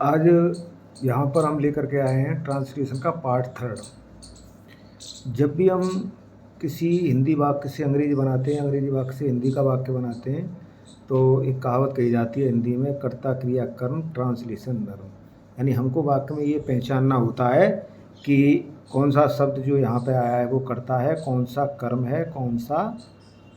आज यहाँ पर हम लेकर के आए हैं ट्रांसलेशन का पार्ट 3। जब भी हम किसी हिंदी वाक्य से अंग्रेजी बनाते हैं, अंग्रेजी वाक्य से हिंदी का वाक्य बनाते हैं, तो एक कहावत कही जाती है हिंदी में, कर्ता क्रिया कर्म ट्रांसलेशन वर्ब। यानी हमको वाक्य में ये पहचानना होता है कि कौन सा शब्द जो यहाँ पे आया है वो कर्ता है, कौन सा कर्म है, कौन सा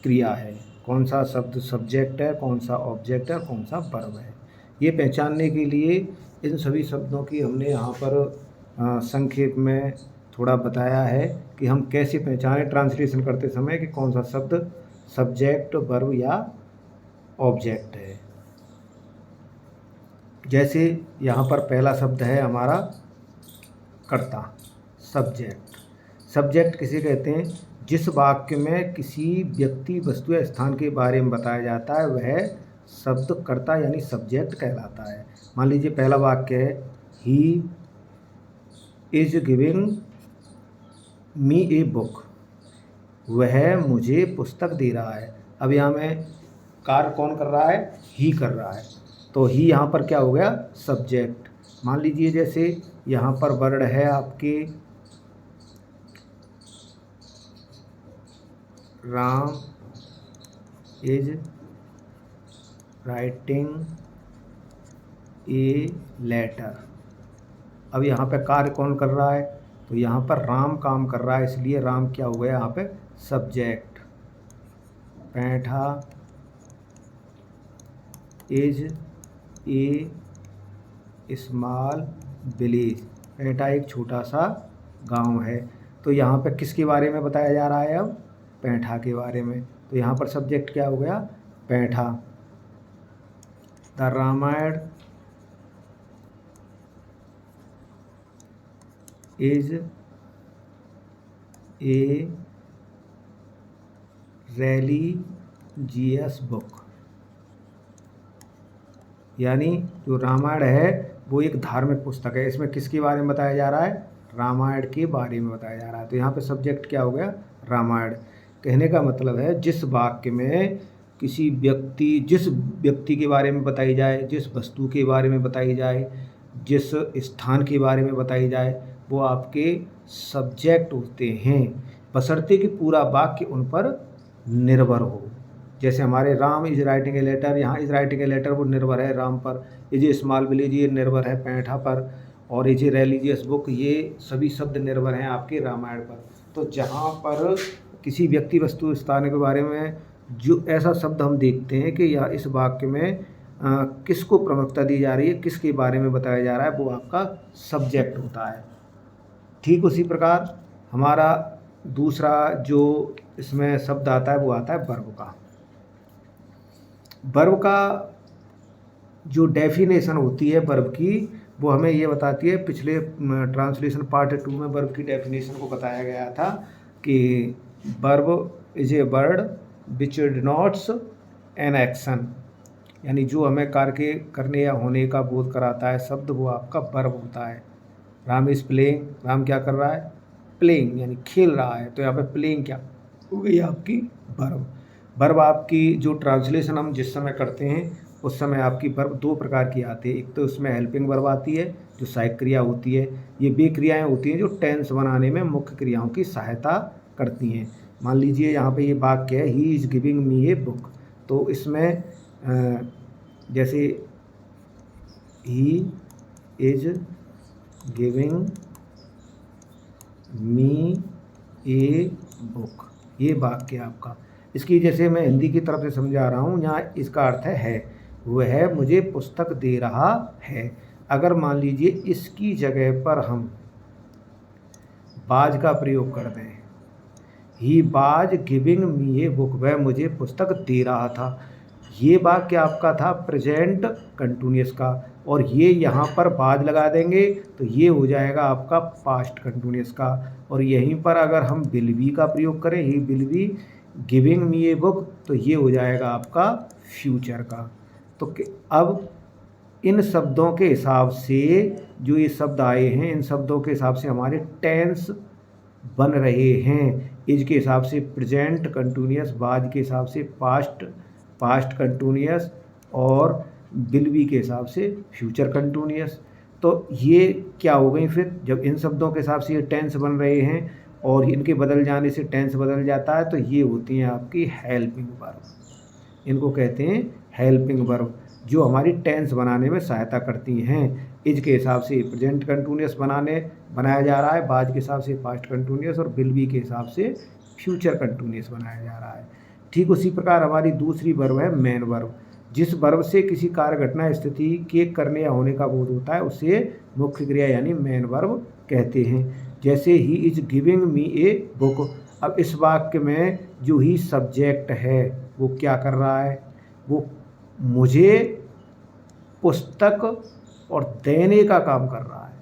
क्रिया है, कौन सा शब्द सब्जेक्ट है, कौन सा ऑब्जेक्ट है, कौन सा वर्ब है। ये पहचानने के लिए इन सभी शब्दों की हमने यहाँ पर संक्षेप में थोड़ा बताया है कि हम कैसे पहचानें ट्रांसलेशन करते समय कि कौन सा शब्द सब्जेक्ट, वर्ब या ऑब्जेक्ट है। जैसे यहाँ पर पहला शब्द है हमारा कर्ता, सब्जेक्ट। सब्जेक्ट किसे कहते हैं? जिस वाक्य में किसी व्यक्ति, वस्तु या स्थान के बारे में बताया जाता है वह शब्द कर्ता यानी सब्जेक्ट कहलाता है। मान लीजिए पहला वाक्य है, he is giving me a book, वह मुझे पुस्तक दे रहा है। अब यहाँ में कार्य कौन कर रहा है? ही कर रहा है, तो ही यहाँ पर क्या हो गया? सब्जेक्ट। मान लीजिए जैसे यहाँ पर वर्ड है आपके Ram is writing a letter. अब यहाँ पे कार्य कौन कर रहा है? तो यहाँ पर राम काम कर रहा है, इसलिए राम क्या हो गया यहाँ पे? Subject. Paintha is a small village, Paintha एक छोटा सा गांव है। तो यहाँ पे किसके बारे में बताया जा रहा है? अब पैंठा के बारे में। तो यहाँ पर सब्जेक्ट क्या हो गया? Paintha. The Ramayana is a religious book, यानी जो रामायण है वो एक धार्मिक पुस्तक है। इसमें किसके बारे में बताया जा रहा है? रामायण के बारे में बताया जा रहा है। तो यहाँ पे सब्जेक्ट क्या हो गया? रामायण। कहने का मतलब है जिस वाक्य में किसी व्यक्ति, जिस व्यक्ति के बारे में बताई जाए, जिस वस्तु के बारे में बताई जाए, जिस स्थान के बारे में बताई जाए, वो आपके सब्जेक्ट होते हैं, बशर्ते कि पूरा वाक्य उन पर निर्भर हो। जैसे हमारे Ram is writing a letter, यहाँ इज राइटिंग ए लेटर वो निर्भर है राम पर। इज ए स्मॉल विलेज ये निर्भर है पैंठा पर। और इज ए रिलीजियस बुक ये सभी शब्द निर्भर हैं आपके रामायण पर। तो जहाँ पर किसी व्यक्ति, वस्तु, स्थान के बारे में जो ऐसा शब्द हम देखते हैं कि यह इस वाक्य में किसको प्रमुखता दी जा रही है, किसके बारे में बताया जा रहा है, वो आपका सब्जेक्ट होता है। ठीक उसी प्रकार हमारा दूसरा जो इसमें शब्द आता है वो आता है वर्ब का। वर्ब का जो डेफिनेशन होती है वर्ब की, वो हमें ये बताती है, पिछले ट्रांसलेशन पार्ट 2 में वर्ब की डेफिनेशन को बताया गया था कि verb is a word which denotes an action, यानी जो हमें कार्य के करने या होने का बोध कराता है शब्द, वो आपका वर्ब होता है। राम इज प्लेइंग, राम क्या कर रहा है? प्लेइंग यानी खेल रहा है। तो यहाँ पे प्लेइंग क्या हो गई? आपकी वर्ब। वर्ब आपकी जो ट्रांसलेशन हम जिस समय करते हैं उस समय आपकी वर्ब दो प्रकार की आती है। एक तो उसमें हेल्पिंग वर्ब आती है जो सहायक क्रिया होती है। ये वे क्रियाएं होती हैं जो टेंस बनाने में मुख्य क्रियाओं की सहायता करती हैं। मान लीजिए यहाँ पे ये वाक्य है, he is giving me a book. तो इसमें जैसे ही is giving me a book, ये वाक्य आपका। इसकी जैसे मैं हिंदी की तरफ से समझा रहा हूँ, यहाँ इसका अर्थ है वह मुझे पुस्तक दे रहा है। अगर मान लीजिए इसकी जगह पर हम बाज का प्रयोग कर दें, ही बाज गिविंग मी ए बुक, वह मुझे पुस्तक दे रहा था, ये वाक्य आपका था प्रेजेंट कंटिन्यूअस का। और ये यहाँ पर बाज लगा देंगे तो ये हो जाएगा आपका पास्ट कंटिन्यूअस का। और यहीं पर अगर हम विल बी का प्रयोग करें, he will be giving me a book, तो ये हो जाएगा आपका फ्यूचर का। तो अब इन शब्दों के हिसाब से जो ये शब्द आए हैं, इन शब्दों के हिसाब से हमारे टेंस बन रहे हैं। इज के हिसाब से प्रेजेंट कंटिन्यूअस, बाज के हिसाब से पास्ट कंटिन्यूअस, और विल बी के हिसाब से फ्यूचर कंटिन्यूअस। तो ये क्या हो गई फिर, जब इन शब्दों के हिसाब से ये टेंस बन रहे हैं और इनके बदल जाने से टेंस बदल जाता है, तो ये होती हैं आपकी हेल्पिंग वर्ब। इनको कहते हैं हेल्पिंग वर्ब, जो हमारी टेंस बनाने में सहायता करती हैं। इज के हिसाब से प्रेजेंट कंटिन्यूअस बनाया जा रहा है, बाज के हिसाब से पास्ट कंटिन्यूअस और विल बी के हिसाब से फ्यूचर कंटिन्यूअस बनाया जा रहा है। ठीक उसी प्रकार हमारी दूसरी वर्ब है मेन वर्ब। जिस वर्ब से किसी कार्य घटना स्थिति के करने या होने का बोध होता है उसे मुख्य क्रिया यानी मेन वर्ब कहते हैं। जैसे he is giving me a book. अब इस वाक्य में जो ही सब्जेक्ट है वो क्या कर रहा है, वो मुझे पुस्तक और देने का काम कर रहा है।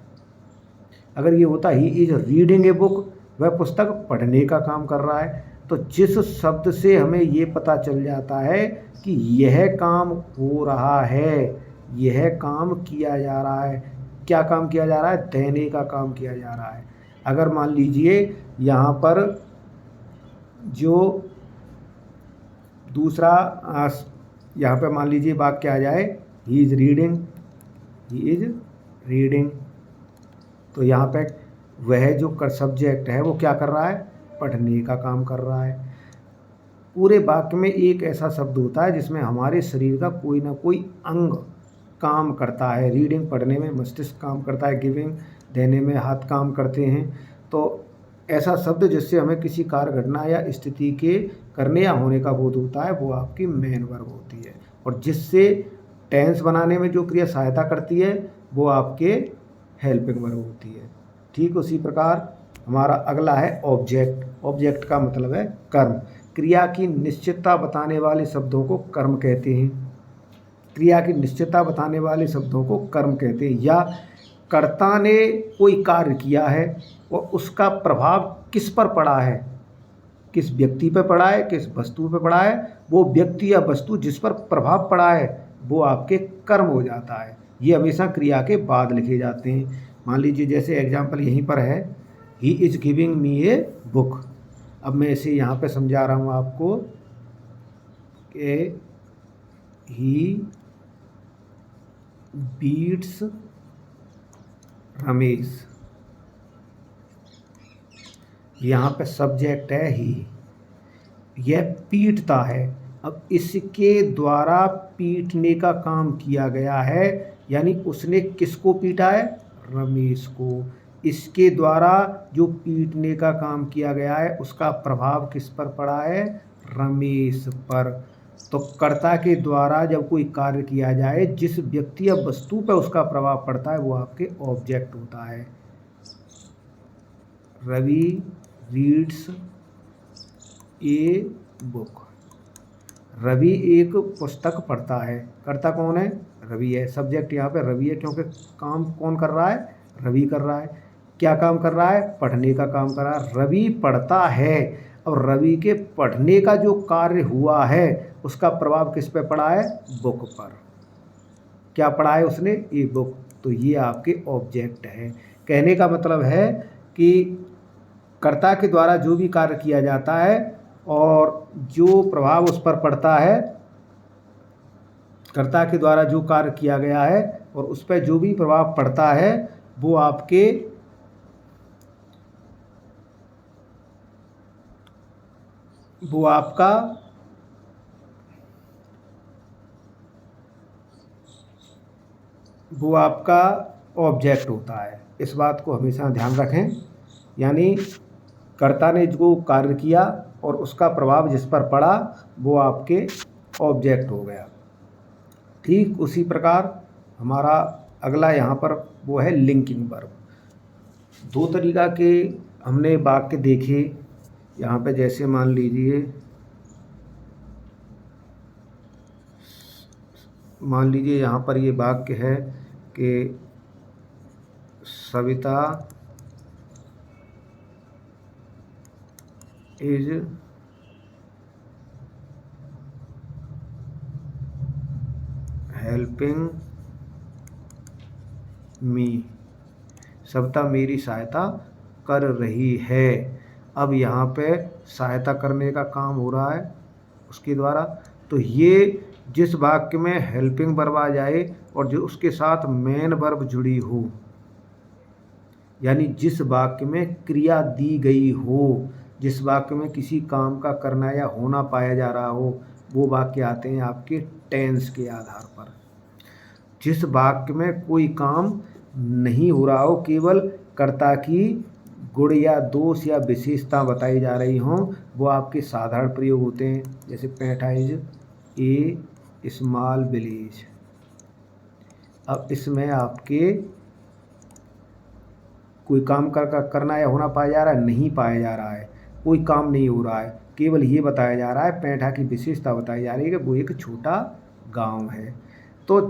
अगर ये होता he is reading a book, वह पुस्तक पढ़ने का काम कर रहा है। तो जिस शब्द से हमें ये पता चल जाता है कि यह काम हो रहा है, यह काम किया जा रहा है, क्या काम किया जा रहा है, देने का काम किया जा रहा है। अगर मान लीजिए यहाँ पर जो दूसरा यहाँ पे मान लीजिए वाक्य आ जाए he is reading, he is reading, तो यहाँ पे वह जो सब्जेक्ट है वो क्या कर रहा है, पढ़ने का काम कर रहा है। पूरे वाक्य में एक ऐसा शब्द होता है जिसमें हमारे शरीर का कोई ना कोई अंग काम करता है। रीडिंग पढ़ने में मस्तिष्क काम करता है, गिविंग देने में हाथ काम करते हैं। तो ऐसा शब्द जिससे हमें किसी कार्य घटना या स्थिति के करने या होने का बोध होता है वो आपकी मेन वर्ब होती है। और जिससे टेंस बनाने में जो क्रिया सहायता करती है वो आपके हेल्पिंग वर्ब होती है। ठीक उसी प्रकार हमारा अगला है ऑब्जेक्ट। ऑब्जेक्ट का मतलब है कर्म। क्रिया की निश्चितता बताने वाले शब्दों को कर्म कहते हैं। क्रिया की निश्चितता बताने वाले शब्दों को कर्म कहते हैं। या कर्ता ने कोई कार्य किया है और उसका प्रभाव किस पर पड़ा है, किस व्यक्ति पर पड़ा है, किस वस्तु पर पड़ा है, वो व्यक्ति या वस्तु जिस पर प्रभाव पड़ा है वो आपके कर्म हो जाता है। ये हमेशा क्रिया के बाद लिखे जाते हैं। मान लीजिए जैसे एग्जाम्पल यहीं पर है, he is giving me a book. अब मैं इसे यहाँ पे समझा रहा हूँ आपको कि ही बीट्स रमेश, यहाँ पे सब्जेक्ट है ही, यह पीटता है। अब इसके द्वारा पीटने का काम किया गया है, यानी उसने किसको पीटा है, रमेश को। इसके द्वारा जो पीटने का काम किया गया है उसका प्रभाव किस पर पड़ा है, रमेश पर। तो कर्ता के द्वारा जब कोई कार्य किया जाए जिस व्यक्ति या वस्तु पर उसका प्रभाव पड़ता है वो आपके ऑब्जेक्ट होता है। Ravi reads a book. Ravi एक पुस्तक पढ़ता है। कर्ता कौन है, रवि है। सब्जेक्ट यहाँ पे रवि है क्योंकि काम कौन कर रहा है, रवि कर रहा है। क्या काम कर रहा है, पढ़ने का काम कर रहा है। रवि पढ़ता है। अब रवि के पढ़ने का जो कार्य हुआ है उसका प्रभाव किस पे पड़ा है, बुक पर। क्या पढ़ा है उसने, ए बुक। तो ये आपके ऑब्जेक्ट है। कहने का मतलब है कि कर्ता के द्वारा जो भी कार्य किया जाता है और जो प्रभाव उस पर पड़ता है, कर्ता के द्वारा जो कार्य किया गया है और उस पर जो भी प्रभाव पड़ता है वो आपका ऑब्जेक्ट होता है। इस बात को हमेशा ध्यान रखें। यानी कर्ता ने जो कार्य किया और उसका प्रभाव जिस पर पड़ा वो आपके ऑब्जेक्ट हो गया। ठीक उसी प्रकार हमारा अगला यहाँ पर वो है लिंकिंग वर्ब। दो तरीका के हमने वाक्य देखे यहाँ पे। जैसे मान लीजिए यहाँ पर ये वाक्य है कि Savita is helping me. Savita मेरी सहायता कर रही है। अब यहाँ पे सहायता करने का काम हो रहा है उसके द्वारा। तो ये जिस वाक्य में हेल्पिंग वर्ब आ जाए और जो उसके साथ मेन वर्ब जुड़ी हो, यानी जिस वाक्य में क्रिया दी गई हो, जिस वाक्य में किसी काम का करना या होना पाया जा रहा हो, वो वाक्य आते हैं आपके टेंस के आधार पर। जिस वाक्य में कोई काम नहीं हो रहा हो, केवल कर्ता की गुण या दोष या विशेषता बताई जा रही हों, वो आपके साधारण प्रयोग होते हैं। जैसे पेठा इज ए स्मॉल विलेज। अब इसमें आपके कोई काम करना या होना पाया जा रहा है, नहीं पाया जा रहा है, कोई काम नहीं हो रहा है, केवल ये बताया जा रहा है, पेठा की विशेषता बताई जा रही है कि वो एक छोटा गांव है। तो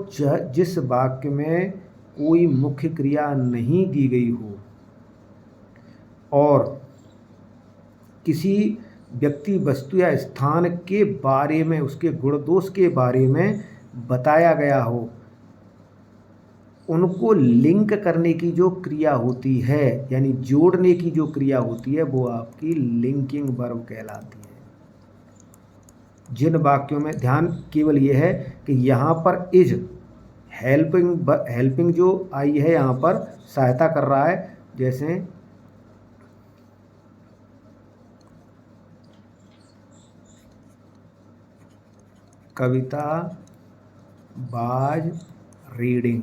जिस वाक्य में कोई मुख्य क्रिया नहीं दी गई हो और किसी व्यक्ति, वस्तु या स्थान के बारे में, उसके गुण दोष के बारे में बताया गया हो, उनको लिंक करने की जो क्रिया होती है, यानी जोड़ने की जो क्रिया होती है, वो आपकी लिंकिंग वर्ब कहलाती है। जिन वाक्यों में ध्यान केवल ये है कि यहाँ पर इज हेल्पिंग जो आई है, यहाँ पर सहायता कर रहा है। जैसे कविता वाज रीडिंग,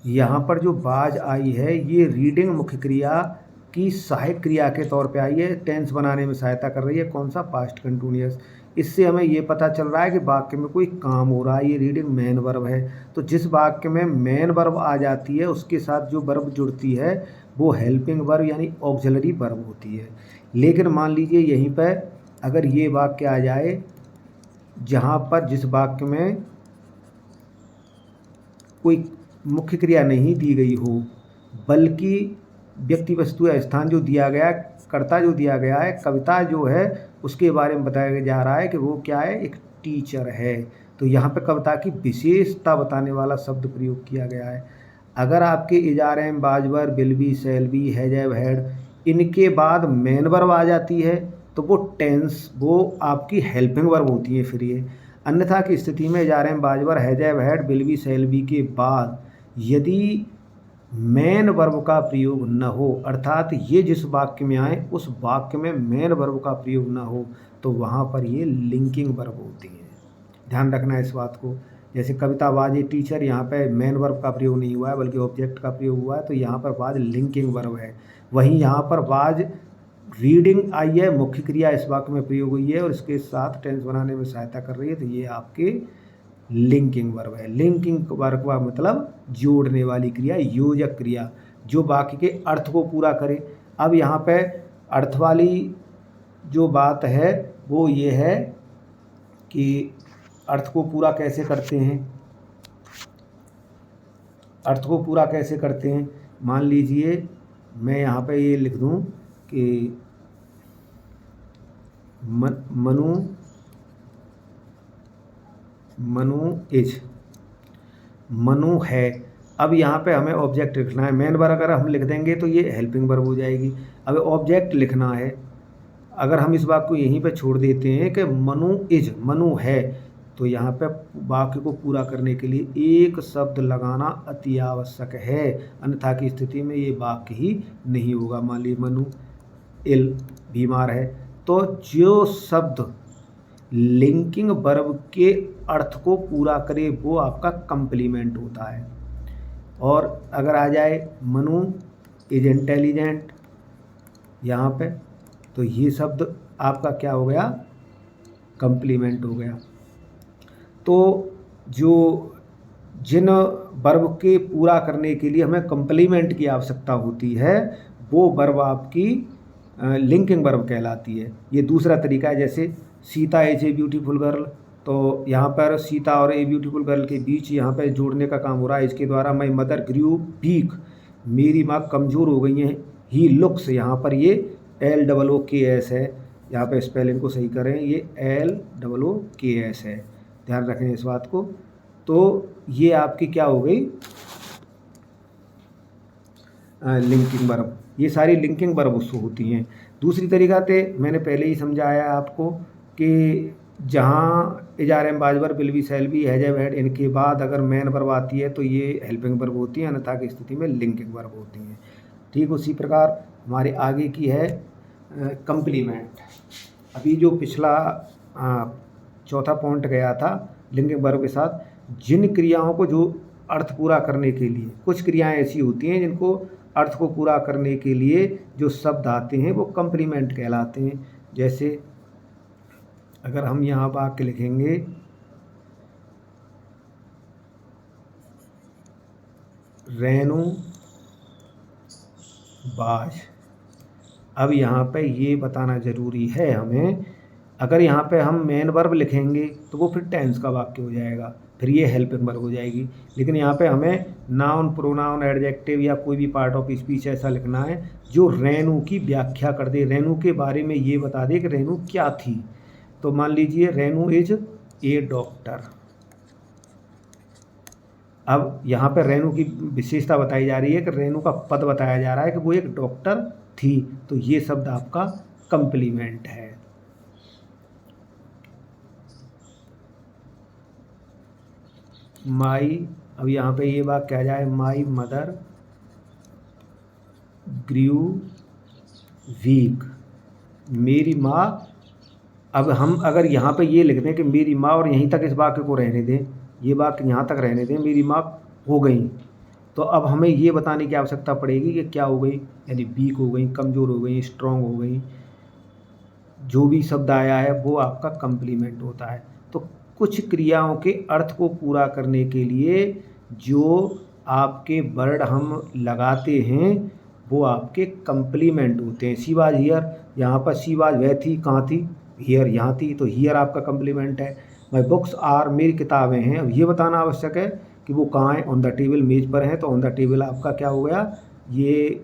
यहाँ पर जो बाज आई है, ये रीडिंग मुख्य क्रिया की सहायक क्रिया के तौर पे आई है, टेंस बनाने में सहायता कर रही है। कौन सा? Past continuous. इससे हमें ये पता चल रहा है कि वाक्य में कोई काम हो रहा है, ये रीडिंग मेन वर्ब है। तो जिस वाक्य में मेन वर्ब आ जाती है, उसके साथ जो वर्ब जुड़ती है वो हेल्पिंग वर्ब यानी ऑक्सिलरी वर्ब होती है। लेकिन मान लीजिए यहीं पर अगर ये वाक्य आ जाए जहाँ पर जिस वाक्य में कोई मुख्य क्रिया नहीं दी गई हो, बल्कि व्यक्ति, वस्तु या स्थान जो दिया गया, कर्ता जो दिया गया है, कविता जो है, उसके बारे में बताया जा रहा है कि वो क्या है? एक टीचर है। तो यहाँ पे कविता की विशेषता बताने वाला शब्द प्रयोग किया गया है। अगर आपके is, are, am, was, were, will be, shall be, has, have, had, इनके बाद मेन वर्ब आ जाती है, तो वो टेंस, वो आपकी हेल्पिंग वर्ब होती है फिर ये। अन्यथा की स्थिति में is, are, am, was, were, has, have, had, will be, shall be के बाद यदि मेन वर्ब का प्रयोग न हो, अर्थात ये जिस वाक्य में आए उस वाक्य में मेन वर्ब का प्रयोग न हो, तो वहाँ पर ये लिंकिंग वर्ब होती है। ध्यान रखना है इस बात को। जैसे कविता वाज ए टीचर, यहाँ पे मेन वर्ब का प्रयोग नहीं हुआ है बल्कि ऑब्जेक्ट का प्रयोग हुआ है, तो यहाँ पर वाज लिंकिंग वर्ब है। वहीं यहाँ पर वाज रीडिंग आई है, मुख्य क्रिया इस वाक्य में प्रयोग हुई है और इसके साथ टेंस बनाने में सहायता कर रही है, तो ये आपके लिंकिंग वर्ब है। लिंकिंग वर्ब का मतलब जोड़ने वाली क्रिया, योजक क्रिया, जो वाक्य के अर्थ को पूरा करे। अब यहाँ पे अर्थ वाली जो बात है वो ये है कि अर्थ को पूरा कैसे करते हैं। अर्थ को पूरा कैसे करते हैं, मान लीजिए मैं यहाँ पे ये लिख दूँ कि मनु इज, मनु है। अब यहाँ पे हमें ऑब्जेक्ट लिखना है। मेन वर्ब अगर हम लिख देंगे तो ये हेल्पिंग वर्ब हो जाएगी। अब ऑब्जेक्ट लिखना है। अगर हम इस वाक्य को यहीं पे छोड़ देते हैं कि मनु इज, मनु है, तो यहाँ पे वाक्य को पूरा करने के लिए एक शब्द लगाना अति आवश्यक है, अन्यथा की स्थिति में ये वाक्य ही नहीं होगा। मान लीजिए मनु इल, बीमार है, तो जो शब्द लिंकिंग वर्ब के अर्थ को पूरा करे वो आपका कंप्लीमेंट होता है। और अगर आ जाए मनु इज इंटेलिजेंट यहाँ पे, तो ये शब्द आपका क्या हो गया? कंप्लीमेंट हो गया। तो जो जिन वर्ब के पूरा करने के लिए हमें कंप्लीमेंट की आवश्यकता होती है, वो वर्ब आपकी लिंकिंग वर्ब कहलाती है। ये दूसरा तरीका है। जैसे Sita is a beautiful girl, तो यहाँ पर सीता और ए ब्यूटीफुल गर्ल के बीच यहाँ पर जोड़ने का काम हो रहा है। इसके द्वारा माई मदर ग्रू वीक, मेरी माँ कमज़ोर हो गई हैं। ही लुक्स, यहाँ पर ये LOOKS है, यहाँ पर स्पेलिंग को सही करें, ये LOOKS है, ध्यान रखें इस बात को। तो ये आपकी क्या हो गई? Linking verb. ये सारी लिंकिंग वर्ब उसको होती हैं। दूसरी तरीका से मैंने पहले ही समझाया आपको कि जहाँ is are am was were will be shall be has have had इनके बाद अगर मेन वर्ब आती है तो ये हेल्पिंग वर्ब होती है, अन्यथा की स्थिति में लिंकिंग वर्ब होती हैं। ठीक उसी प्रकार हमारे आगे की है कंप्लीमेंट। अभी जो पिछला चौथा पॉइंट गया था लिंकिंग वर्ब के साथ, जिन क्रियाओं को जो अर्थ पूरा करने के लिए, कुछ क्रियाएं ऐसी होती हैं जिनको अर्थ को पूरा करने के लिए जो शब्द आते हैं वो कंप्लीमेंट कहलाते हैं। जैसे अगर हम यहाँ वाक्य लिखेंगे रेणु बाज, अब यहाँ पे ये बताना ज़रूरी है हमें, अगर यहाँ पे हम मेन वर्ब लिखेंगे तो वो फिर टेंस का वाक्य हो जाएगा, फिर ये हेल्पिंग वर्ब हो जाएगी। लेकिन यहाँ पे हमें नाउन, प्रोनाउन, एडजेक्टिव या कोई भी पार्ट ऑफ स्पीच ऐसा लिखना है जो रेणु की व्याख्या कर दे, रेणु के बारे में ये बता दे कि रेणु क्या थी। तो मान लीजिए रेणु इज ए डॉक्टर। अब यहाँ पर रेणु की विशेषता बताई जा रही है कि रेणु का पद बताया जा रहा है कि वो एक डॉक्टर थी, तो ये शब्द आपका कंप्लीमेंट है। माई, अब यहाँ पे ये बात क्या जाए, माई मदर ग्रू वीक, मेरी माँ। अब हम अगर यहाँ पे ये लिख दें कि मेरी माँ और यहीं तक इस वाक्य को रहने दें, ये वाक्य यहाँ तक रहने दें, मेरी माँ हो गई, तो अब हमें ये बताने की आवश्यकता पड़ेगी कि क्या हो गई, यानी वीक हो गई, कमज़ोर हो गई, स्ट्रॉन्ग हो गई। जो भी शब्द आया है वो आपका कंप्लीमेंट होता है। तो कुछ क्रियाओं के अर्थ को पूरा करने के लिए जो आपके वर्ड हम लगाते हैं वो आपके कंप्लीमेंट होते हैं। सी वाज हियर, यहाँ पर सी वाज वह थी, कहाँ थी, हियर यहाँ थी, तो हियर आपका कंप्लीमेंट है। माई बुक्स आर, मेरी किताबें हैं, अब ये बताना आवश्यक है कि वो कहाँ है, ऑन द टेबल, मेज़ पर हैं, तो ऑन द टेबल आपका क्या हो गया, ये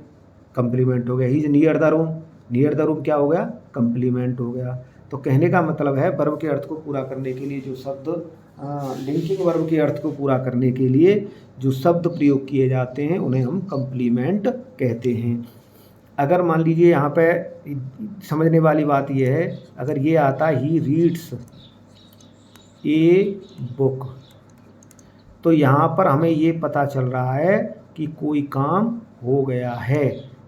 कंप्लीमेंट हो गया। He is near the room, near the room क्या हो गया, कंप्लीमेंट हो गया। तो कहने का मतलब है वर्ब के अर्थ को पूरा करने के लिए जो शब्द, लिंकिंग वर्ब के अर्थ को पूरा करने के लिए जो शब्द प्रयोग किए जाते हैं उन्हें हम कंप्लीमेंट कहते हैं। अगर मान लीजिए यहाँ पे समझने वाली बात यह है, अगर ये आता ही रीड्स ए बुक, तो यहाँ पर हमें ये पता चल रहा है कि कोई काम हो गया है,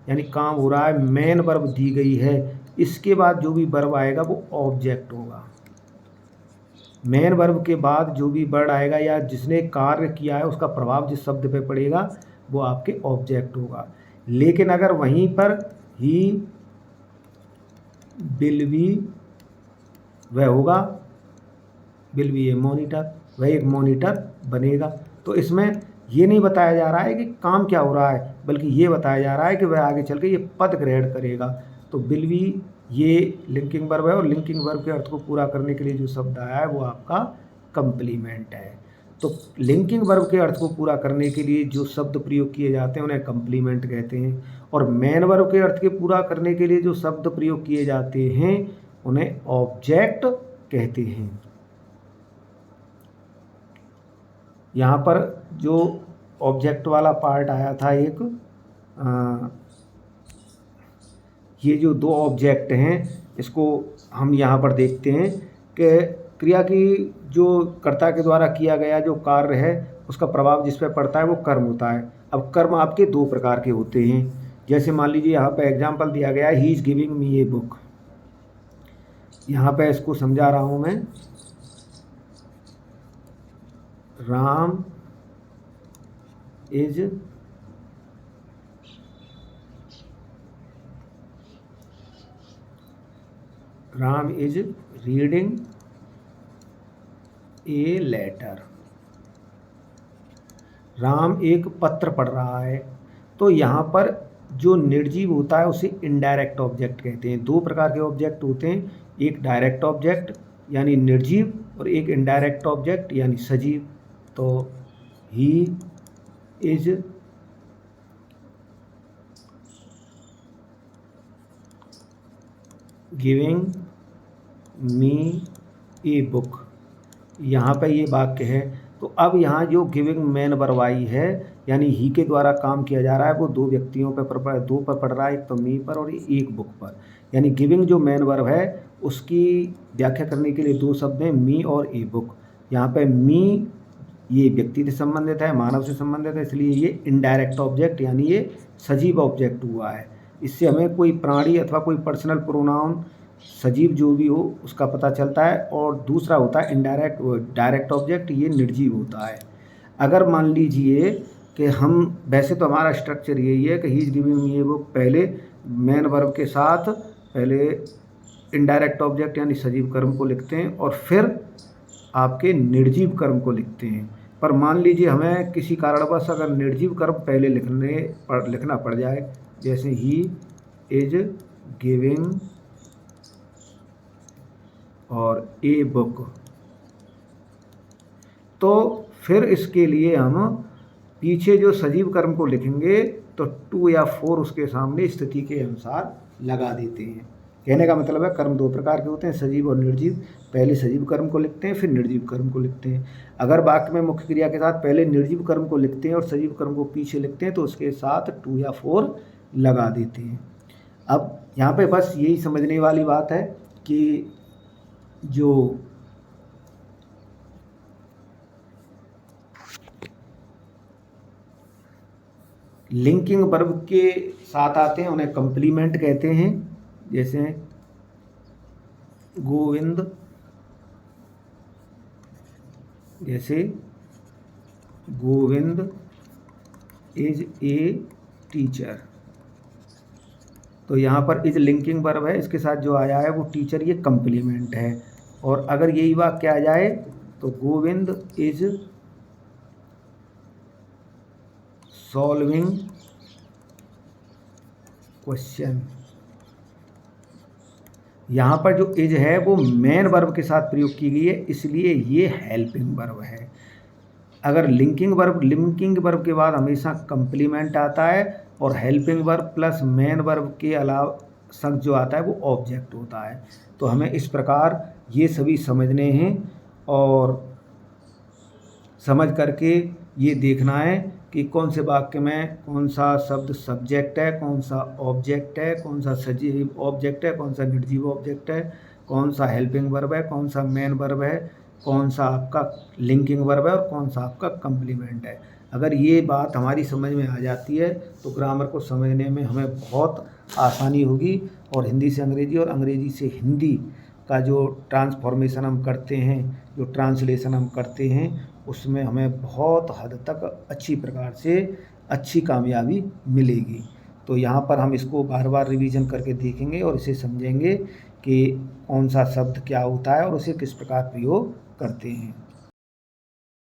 यानी काम हो रहा है, मेन वर्ब दी गई है, इसके बाद जो भी वर्ब आएगा वो ऑब्जेक्ट होगा। मेन वर्ब के बाद जो भी वर्ड आएगा या जिसने कार्य किया है उसका प्रभाव जिस शब्द पे पड़ेगा वो आपके ऑब्जेक्ट होगा। लेकिन अगर वहीं पर ही विल बी, वह होगा, विल बी ए मॉनिटर, वह एक मॉनिटर बनेगा। तो इसमें ये नहीं बताया जा रहा है कि काम क्या हो रहा है, बल्कि ये बताया जा रहा है कि वह आगे चल के ये पद ग्रहण करेगा। तो विल बी ये लिंकिंग वर्ब है और लिंकिंग वर्ब के अर्थ को पूरा करने के लिए जो शब्द आया है वो आपका कंप्लीमेंट है। तो लिंकिंग वर्ब के अर्थ को पूरा करने के लिए जो शब्द प्रयोग किए जाते हैं उन्हें कंप्लीमेंट कहते हैं, और मेन वर्ब के अर्थ के पूरा करने के लिए जो शब्द प्रयोग किए जाते हैं उन्हें ऑब्जेक्ट कहते हैं। यहाँ पर जो ऑब्जेक्ट वाला पार्ट आया था एक, ये जो दो ऑब्जेक्ट हैं इसको हम यहाँ पर देखते हैं कि क्रिया की जो कर्ता के द्वारा किया गया जो कार्य है उसका प्रभाव जिस पर पड़ता है वो कर्म होता है। अब कर्म आपके दो प्रकार के होते हैं, जैसे मान लीजिए यहाँ पे एग्जांपल दिया गया है, he is giving me a book. यहाँ पे इसको समझा रहा हूँ मैं, Ram is reading a letter. Ram एक पत्र पढ़ रहा है। तो यहाँ पर जो निर्जीव होता है उसे इनडायरेक्ट ऑब्जेक्ट कहते हैं। दो प्रकार के ऑब्जेक्ट होते हैं, एक डायरेक्ट ऑब्जेक्ट यानी निर्जीव और एक इनडायरेक्ट ऑब्जेक्ट यानी सजीव। तो he is giving me a book, यहाँ पे ये वाक्य है। तो अब यहाँ जो गिविंग मेन वर्ब आई है यानी ही के द्वारा काम किया जा रहा है वो दो व्यक्तियों पर, दो पर पड़ रहा है, एक तो मी पर और एक बुक पर। यानी गिविंग जो मेन वर्ब है उसकी व्याख्या करने के लिए दो शब्द हैं, मी और ए बुक। यहाँ पे मी ये व्यक्ति से संबंधित है, मानव से संबंधित है, इसलिए ये इनडायरेक्ट ऑब्जेक्ट यानी ये सजीव ऑब्जेक्ट हुआ है। इससे हमें कोई प्राणी अथवा कोई पर्सनल प्रोनाउन सजीव जो भी हो उसका पता चलता है। और दूसरा होता है इनडायरेक्ट डायरेक्ट ऑब्जेक्ट, ये निर्जीव होता है। अगर मान लीजिए कि हम वैसे तो हमारा स्ट्रक्चर यही है कि he is giving me a book, पहले मेन वर्ब के साथ पहले इनडायरेक्ट ऑब्जेक्ट यानी सजीव कर्म को लिखते हैं और फिर आपके निर्जीव कर्म को लिखते हैं। पर मान लीजिए हमें किसी कारणवश अगर निर्जीव कर्म पहले लिखना पड़ जाए, जैसे ही इज गिविंग और ए बुक, तो फिर इसके लिए हम पीछे जो सजीव कर्म को लिखेंगे तो 2 या 4 उसके सामने स्थिति के अनुसार लगा देते हैं। कहने का मतलब है कर्म दो प्रकार के होते हैं, सजीव और निर्जीव। पहले सजीव कर्म को लिखते हैं फिर निर्जीव कर्म को लिखते हैं। अगर वाक्य में मुख्य क्रिया के साथ पहले निर्जीव कर्म को लिखते हैं और सजीव कर्म को पीछे लिखते हैं तो उसके साथ 2 या 4 लगा देते हैं। अब यहाँ पे बस यही समझने वाली बात है कि जो लिंकिंग वर्ब के साथ आते हैं उन्हें कंप्लीमेंट कहते हैं। जैसे गोविंद, जैसे गोविंद इज ए टीचर, तो यहाँ पर इज लिंकिंग वर्ब है, इसके साथ जो आया है वो टीचर, ये कंप्लीमेंट है। और अगर यही वाक्य आ जाए तो गोविंद इज सॉल्विंग क्वेश्चन, यहाँ पर जो इज है वो मेन वर्ब के साथ प्रयोग की गई है, इसलिए ये हेल्पिंग वर्ब है। अगर लिंकिंग वर्ब के बाद हमेशा कंप्लीमेंट आता है और helping verb plus main verb के अलावा संग जो आता है वो ऑब्जेक्ट होता है। तो हमें इस प्रकार ये सभी समझने हैं और समझ करके ये देखना है कि कौन से वाक्य में कौन सा शब्द सब्जेक्ट है, कौन सा ऑब्जेक्ट है, कौन सा सजीव ऑब्जेक्ट है, कौन सा निर्जीव ऑब्जेक्ट है, कौन सा हेल्पिंग वर्ब है, कौन सा मेन वर्ब है, कौन सा आपका लिंकिंग वर्ब है और कौन सा आपका कंप्लीमेंट है। अगर ये बात हमारी समझ में आ जाती है तो ग्रामर को समझने में हमें बहुत आसानी होगी और हिंदी से अंग्रेजी और अंग्रेजी से हिंदी का जो ट्रांसफॉर्मेशन हम करते हैं, जो ट्रांसलेशन हम करते हैं, उसमें हमें बहुत हद तक अच्छी प्रकार से अच्छी कामयाबी मिलेगी। तो यहाँ पर हम इसको बार बार रिवीजन करके देखेंगे और इसे समझेंगे कि कौन सा शब्द क्या होता है और उसे किस प्रकार प्रयोग करते हैं।